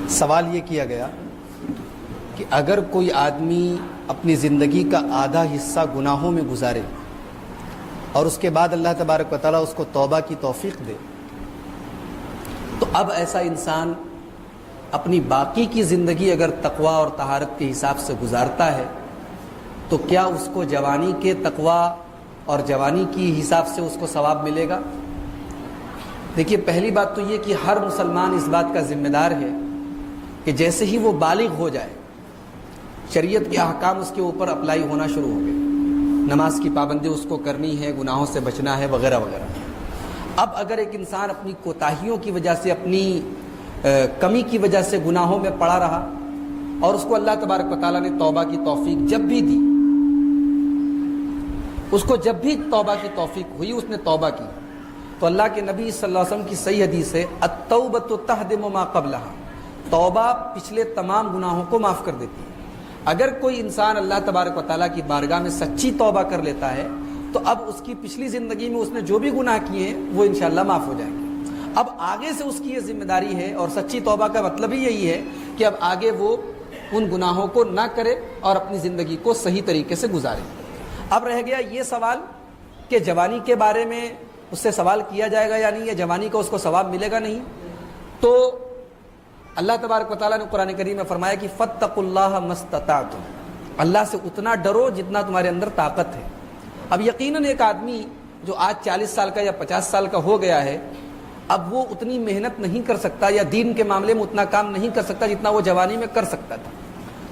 سوال یہ کیا گیا کہ اگر کوئی آدمی اپنی زندگی کا آدھا حصہ گناہوں میں گزارے اور اس کے بعد اللہ تبارک و تعالیٰ اس کو توبہ کی توفیق دے، تو اب ایسا انسان اپنی باقی کی زندگی اگر تقوی اور طہارت کے حساب سے گزارتا ہے تو کیا اس کو جوانی کے تقوی اور جوانی کی حساب سے اس کو ثواب ملے گا؟ دیکھیے، پہلی بات تو یہ کہ ہر مسلمان اس بات کا ذمہ دار ہے کہ جیسے ہی وہ بالغ ہو جائے شریعت کے احکام اس کے اوپر اپلائی ہونا شروع ہو گئے، نماز کی پابندی اس کو کرنی ہے، گناہوں سے بچنا ہے، وغیرہ وغیرہ۔ اب اگر ایک انسان اپنی کوتاہیوں کی وجہ سے، اپنی کمی کی وجہ سے گناہوں میں پڑا رہا اور اس کو اللہ تبارک و تعالیٰ نے توبہ کی توفیق جب بھی دی، اس کو جب بھی توبہ کی توفیق ہوئی اس نے توبہ کی، تو اللہ کے نبی صلی اللہ علیہ وسلم کی صحیح حدیث ہے التوبۃ تہدم ما قبلہا، توبہ پچھلے تمام گناہوں کو معاف کر دیتی ہے۔ اگر کوئی انسان اللہ تبارک و تعالیٰ کی بارگاہ میں سچی توبہ کر لیتا ہے تو اب اس کی پچھلی زندگی میں اس نے جو بھی گناہ کیے ہیں وہ انشاءاللہ معاف ہو جائیں گے۔ اب آگے سے اس کی یہ ذمہ داری ہے، اور سچی توبہ کا مطلب ہی یہی ہے کہ اب آگے وہ ان گناہوں کو نہ کرے اور اپنی زندگی کو صحیح طریقے سے گزارے۔ اب رہ گیا یہ سوال کہ جوانی کے بارے میں اس سے سوال کیا جائے گا یا نہیں، یا جوانی کا اس کو ثواب ملے گا نہیں۔ تو اللہ تبارک و تعالیٰ نے قرآن کریم میں فرمایا کہ فاتقوا اللہ ما استطعتم، اللہ سے اتنا ڈرو جتنا تمہارے اندر طاقت ہے۔ اب یقیناً ایک آدمی جو آج 40 سال کا یا 50 سال کا ہو گیا ہے، اب وہ اتنی محنت نہیں کر سکتا یا دین کے معاملے میں اتنا کام نہیں کر سکتا جتنا وہ جوانی میں کر سکتا تھا۔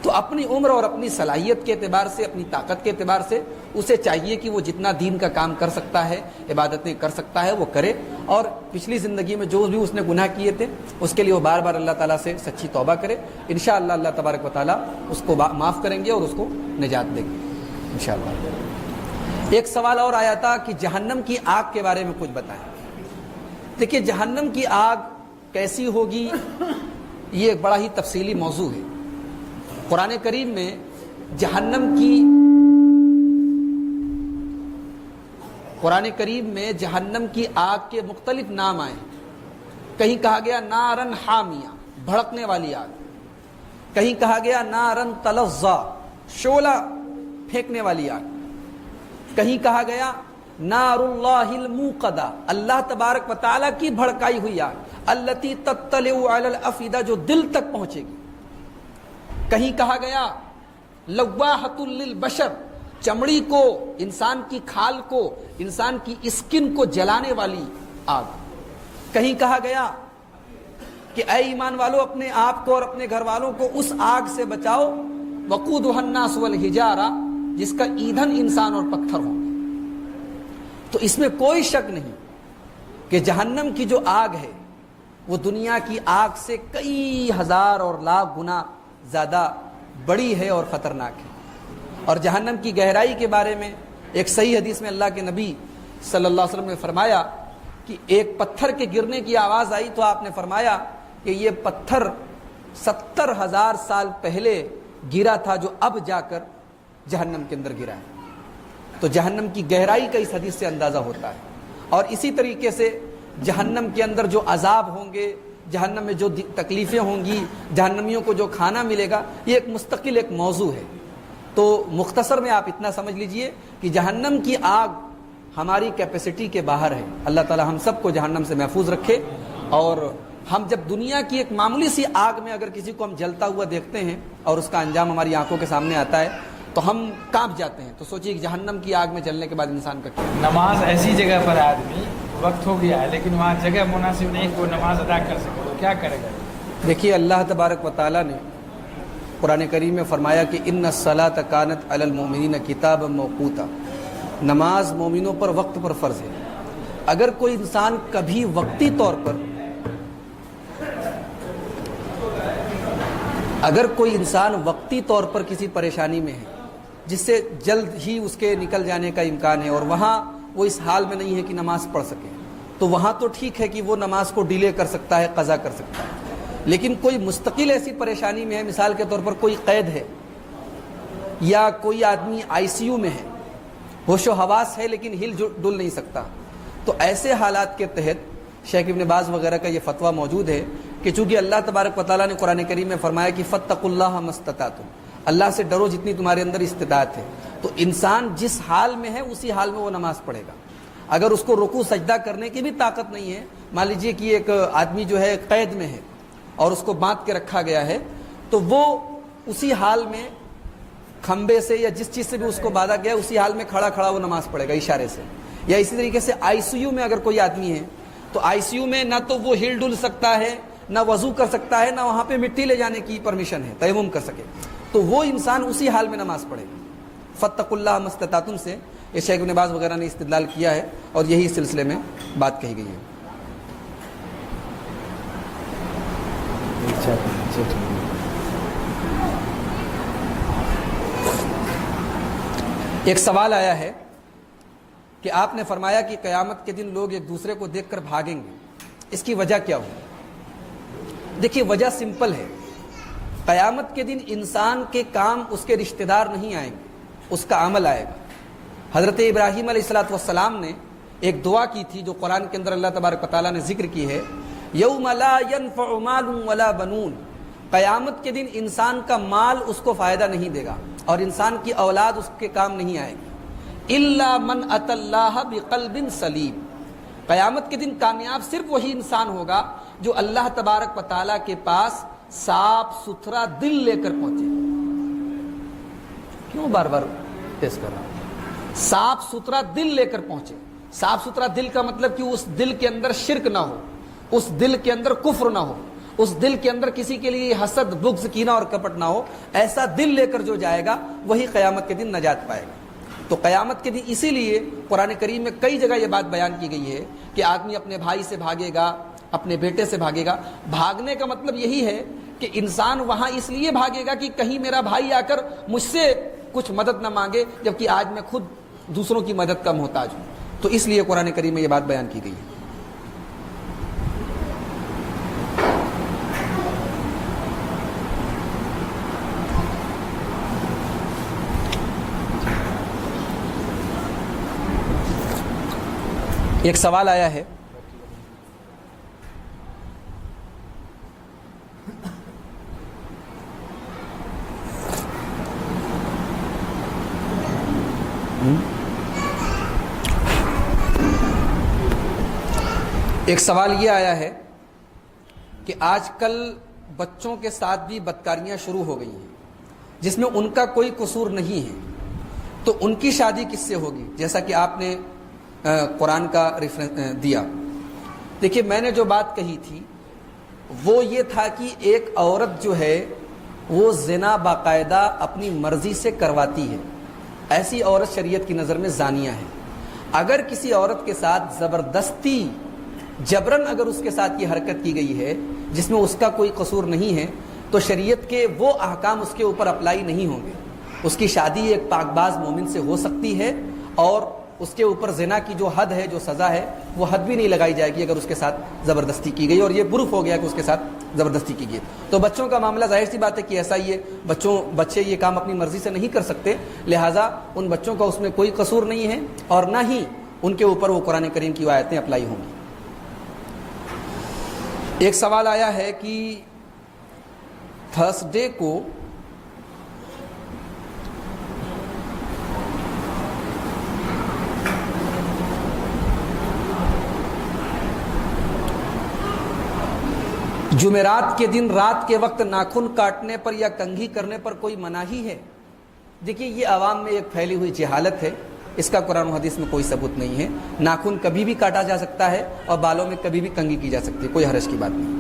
تو اپنی عمر اور اپنی صلاحیت کے اعتبار سے، اپنی طاقت کے اعتبار سے اسے چاہیے کہ وہ جتنا دین کا کام کر سکتا ہے، عبادتیں کر سکتا ہے، وہ کرے، اور پچھلی زندگی میں جو بھی اس نے گناہ کیے تھے اس کے لیے وہ بار بار اللہ تعالیٰ سے سچی توبہ کرے۔ انشاءاللہ اللہ تبارک و تعالیٰ اس کو معاف کریں گے اور اس کو نجات دیں گے انشاءاللہ۔ ایک سوال اور آیا تھا کہ جہنم کی آگ کے بارے میں کچھ بتائیں۔ دیکھیے، جہنم کی آگ کیسی ہوگی یہ ایک بڑا ہی تفصیلی موضوع ہے۔ قرآن کریم میں جہنم کی آگ کے مختلف نام آئے۔ کہیں کہا گیا نارن حامیہ، بھڑکنے والی آگ، کہیں کہا گیا نارن تلظا، شعلہ پھینکنے والی آگ، کہیں کہا گیا نار اللہ الموقدہ، اللہ تبارک و تعالیٰ کی بھڑکائی ہوئی آگ، التی تطلع علی الافئدہ، جو دل تک پہنچے گی۔ کہیں کہا گیا لواحۃ للبشر، چمڑی کو، انسان کی کھال کو، انسان کی اسکن کو جلانے والی آگ۔ کہیں کہا گیا کہ اے ایمان والو اپنے آپ کو اور اپنے گھر والوں کو اس آگ سے بچاؤ وقودھا الناس والحجارہ، جس کا ایندھن انسان اور پتھر ہوں گے۔ تو اس میں کوئی شک نہیں کہ جہنم کی جو آگ ہے وہ دنیا کی آگ سے کئی ہزار اور لاکھ گنا زیادہ بڑی ہے اور خطرناک ہے۔ اور جہنم کی گہرائی کے بارے میں ایک صحیح حدیث میں اللہ کے نبی صلی اللہ علیہ وسلم نے فرمایا کہ ایک پتھر کے گرنے کی آواز آئی تو آپ نے فرمایا کہ یہ پتھر 70,000 سال پہلے گرا تھا جو اب جا کر جہنم کے اندر گرا ہے۔ تو جہنم کی گہرائی کا اس حدیث سے اندازہ ہوتا ہے۔ اور اسی طریقے سے جہنم کے اندر جو عذاب ہوں گے، جہنم میں جو تکلیفیں ہوں گی، جہنمیوں کو جو کھانا ملے گا، یہ ایک مستقل ایک موضوع ہے۔ تو مختصر میں آپ اتنا سمجھ لیجئے کہ جہنم کی آگ ہماری کیپیسٹی کے باہر ہے۔ اللہ تعالی ہم سب کو جہنم سے محفوظ رکھے۔ اور ہم جب دنیا کی ایک معمولی سی آگ میں اگر کسی کو ہم جلتا ہوا دیکھتے ہیں اور اس کا انجام ہماری آنکھوں کے سامنے آتا ہے تو ہم کانپ جاتے ہیں۔ تو سوچئے کہ جہنم کی آگ میں جلنے کے بعد انسان کا کیا؟ نماز ایسی جگہ پر آدمی وقت ہو گیا ہے لیکن وہاں جگہ مناسب نہیں کہ وہ نماز ادا کر سکے، تو کیا کرے گا؟ دیکھیے، اللہ تبارک و تعالیٰ نے قرآن کریم میں فرمایا کہ ان الصلاۃ کانت علی المؤمنین کتابا موقوتا، نماز مومنوں پر وقت پر فرض ہے۔ اگر کوئی انسان کبھی وقتی طور پر کسی پریشانی میں ہے جس سے جلد ہی اس کے نکل جانے کا امکان ہے اور وہاں وہ اس حال میں نہیں ہے کہ نماز پڑھ سکے، تو وہاں تو ٹھیک ہے کہ وہ نماز کو ڈیلے کر سکتا ہے، قضا کر سکتا ہے۔ لیکن کوئی مستقل ایسی پریشانی میں ہے، مثال کے طور پر کوئی قید ہے یا کوئی آدمی ICU میں ہے، ہوش و حواس ہے لیکن ہل ڈل نہیں سکتا، تو ایسے حالات کے تحت شیخ ابن باز وغیرہ کا یہ فتویٰ موجود ہے کہ چونکہ اللہ تبارک و تعالیٰ نے قرآن کریم میں فرمایا کہ فاتقوا اللہ ما استطعتم، اللہ سے ڈرو جتنی تمہارے اندر استطاعت ہے، تو انسان جس حال میں ہے اسی حال میں وہ نماز پڑھے گا۔ اگر اس کو رکوع سجدہ کرنے کی بھی طاقت نہیں ہے، مان لیجئے کہ ایک آدمی جو ہے قید میں ہے اور اس کو باندھ کے رکھا گیا ہے، تو وہ اسی حال میں کھمبے سے یا جس چیز سے بھی اس کو باندھا گیا اسی حال میں کھڑا کھڑا وہ نماز پڑھے گا اشارے سے۔ یا اسی طریقے سے آئی سی یو میں اگر کوئی آدمی ہے تو آئی سی یو میں نہ تو وہ ہل ڈل سکتا ہے، نہ وضو کر سکتا ہے، نہ وہاں پہ مٹی لے جانے کی پرمیشن ہے تیمم کر سکے، تو وہ انسان اسی حال میں نماز پڑھے گا۔ فاتقوا اللہ ما استطعتم سے یہ شیخ ابن باز وغیرہ نے استدلال کیا ہے اور یہی اس سلسلے میں بات کہی گئی ہے۔ ایک سوال آیا ہے کہ آپ نے فرمایا کہ قیامت کے دن لوگ ایک دوسرے کو دیکھ کر بھاگیں گے، اس کی وجہ کیا ہو؟ دیکھیے وجہ سمپل ہے، قیامت کے دن انسان کے کام اس کے رشتہ دار نہیں آئیں گے، اس کا عمل آئے گا۔ حضرت ابراہیم علیہ السلام نے ایک دعا کی تھی جو قرآن کے اندر اللہ تبارک و تعالیٰ نے ذکر کی ہے، یوم لا ینفع مال ولا بنون، قیامت کے دن انسان کا مال اس کو فائدہ نہیں دے گا اور انسان کی اولاد اس کے کام نہیں آئے گی، الا من اتى اللہ بقلب سلیم، قیامت کے دن کامیاب صرف وہی انسان ہوگا جو اللہ تبارک و تعالیٰ کے پاس صاف ستھرا دل لے کر پہنچے۔ کیوں بار بار ٹیسٹ کر رہا ہوں؟ صاف ستھرا دل لے کر پہنچے۔ صاف ستھرا دل کا مطلب کہ اس دل کے اندر شرک نہ ہو، اس دل کے اندر کفر نہ ہو، اس دل کے اندر کسی کے لیے حسد بغض کینہ اور کپٹ نہ ہو، ایسا دل لے کر جو جائے گا وہی قیامت کے دن نجات پائے گا۔ تو قیامت کے دن اسی لیے قرآن کریم میں کئی جگہ یہ بات بیان کی گئی ہے کہ آدمی اپنے بھائی سے بھاگے گا، اپنے بیٹے سے بھاگے گا۔ بھاگنے کا مطلب یہی ہے کہ انسان وہاں اس لیے بھاگے گا کہ کہیں میرا بھائی آ کر مجھ سے کچھ مدد نہ مانگے، جبکہ آج میں خود دوسروں کی مدد کا محتاج ہوں۔ تو اس لیے قرآن کریم میں یہ بات بیان کی گئی ہے۔ ایک سوال آیا ہے ایک سوال یہ آیا ہے کہ آج کل بچوں کے ساتھ بھی بدکاریاں شروع ہو گئی ہیں جس میں ان کا کوئی قصور نہیں ہے، تو ان کی شادی کس سے ہوگی؟ جیسا کہ آپ نے قرآن کا ریفرنس دیا۔ دیکھیے میں نے جو بات کہی تھی وہ یہ تھا کہ ایک عورت جو ہے وہ زنا باقاعدہ اپنی مرضی سے کرواتی ہے، ایسی عورت شریعت کی نظر میں زانیہ ہے۔ اگر کسی عورت کے ساتھ زبردستی جبرن اگر اس کے ساتھ یہ حرکت کی گئی ہے جس میں اس کا کوئی قصور نہیں ہے تو شریعت کے وہ احکام اس کے اوپر اپلائی نہیں ہوں گے۔ اس کی شادی ایک پاک باز مومن سے ہو سکتی ہے اور اس کے اوپر زنا کی جو حد ہے، جو سزا ہے، وہ حد بھی نہیں لگائی جائے گی اگر اس کے ساتھ زبردستی کی گئی اور یہ پروف ہو گیا کہ اس کے ساتھ زبردستی کی گئی۔ تو بچوں کا معاملہ ظاہر سی بات ہے کہ ایسا ہی ہے، بچے یہ کام اپنی مرضی سے نہیں کر سکتے، لہٰذا ان بچوں کا اس میں کوئی قصور نہیں ہے اور نہ ہی ان کے اوپر وہ قرآن کریم کی آیتیں اپلائی ہوں گی۔ ایک سوال آیا ہے کہ تھرسڈے کو جمعرات کے دن رات کے وقت ناخن کاٹنے پر یا کنگھی کرنے پر کوئی مناہی ہے؟ دیکھیے یہ عوام میں ایک پھیلی ہوئی جہالت ہے، اس کا قرآن و حدیث میں کوئی ثبوت نہیں ہے۔ ناخن کبھی بھی کاٹا جا سکتا ہے اور بالوں میں کبھی بھی کنگھی کی جا سکتی ہے، کوئی حرج کی بات نہیں۔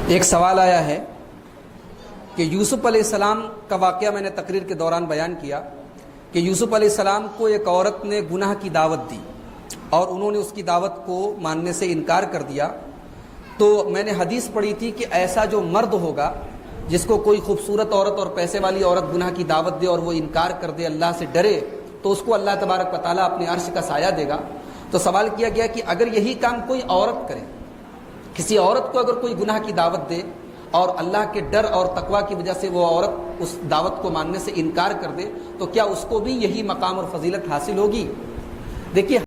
ایک سوال آیا ہے کہ یوسف علیہ السلام کا واقعہ میں نے تقریر کے دوران بیان کیا کہ یوسف علیہ السلام کو ایک عورت نے گناہ کی دعوت دی اور انہوں نے اس کی دعوت کو ماننے سے انکار کر دیا، تو میں نے حدیث پڑھی تھی کہ ایسا جو مرد ہوگا جس کو کوئی خوبصورت عورت اور پیسے والی عورت گناہ کی دعوت دے اور وہ انکار کر دے، اللہ سے ڈرے، تو اس کو اللہ تبارک و تعالیٰ اپنے عرش کا سایہ دے گا۔ تو سوال کیا گیا کہ اگر یہی کام کوئی عورت کرے، کسی عورت کو اگر کوئی گناہ کی دعوت دے اور اللہ کے ڈر اور تقوی کی وجہ سے وہ عورت اس دعوت کو ماننے سے انکار کر دے، تو کیا اس کو بھی یہی مقام اور فضیلت حاصل ہوگی؟ دیکھیے